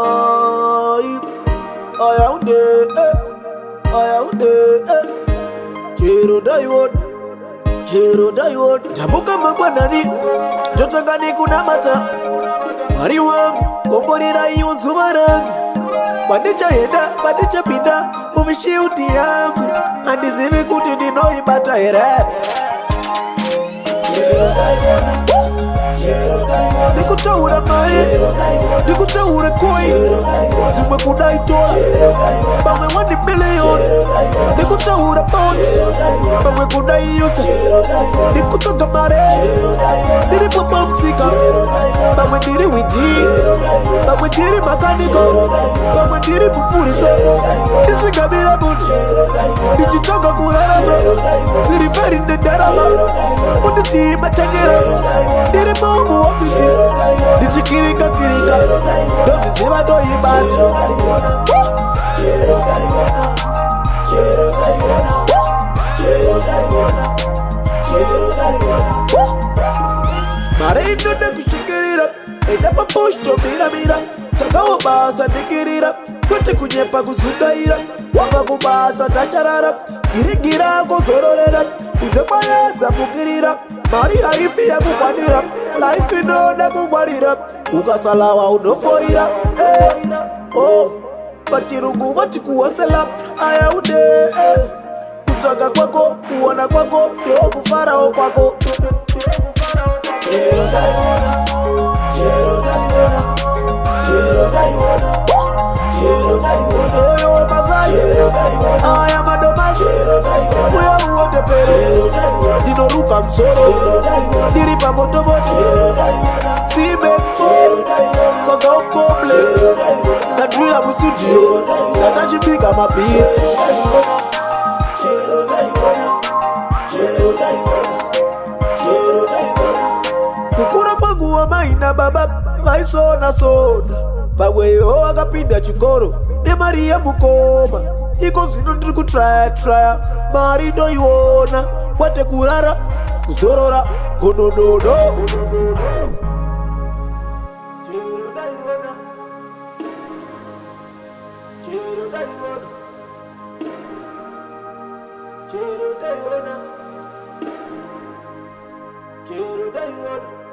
Tapajiwai Ayaude Chero daiwod Tabuka magwanani Jotangani kuna mata Mari wangu Komborira iyo zumarangi Bandicha heda, bandicha pinda Mumishiuti yangu Andizimi kuti ndinoi bata ere Chero daiwod Nikutaura mare Nikutaura koi Zuma kudai tola Bawe 1 million Nikutaura bonds Bawe kudai yusa Nikutoka mare Niri papa msika Bawe niri widi Bawe niri makaniko Bawe niri pupurisa Nisigabira bundi Nichitoka kurarama Siri veri ndendarama Fundi matagera Niri momu ofisi Nichikirika Dovi zima doi bati Chero daiwana Mare inda kushikirira Eda papushto mira Chagawa basa nigirira Kote kunyepa kusungaira Wanga kubasa tacharara Girigira kuzororera Kutepayaza mukirira Mari haifi ya kukwanira Life inona kukwanira Ukasalawa unofoira Bachirungu wati kuwasela Ayaude Kuchaka kwako, kuwana kwako Ndio kufarao kwako Chero daiwana Oyo mazai Aya madomasi Uya uote pero Dinoruka msoro Diripa motomoto C-Bex Manga of complex Na drilla mu studio Sataji bika mabeats Kukura kwangu wa maina baba Vaisona sona Baweyo akapinda chikoro Ne Maria Mukoma Iko zino ndiri kutraya Mari ndoiona Wate kurara Kuzorora Gononono Chero daiwana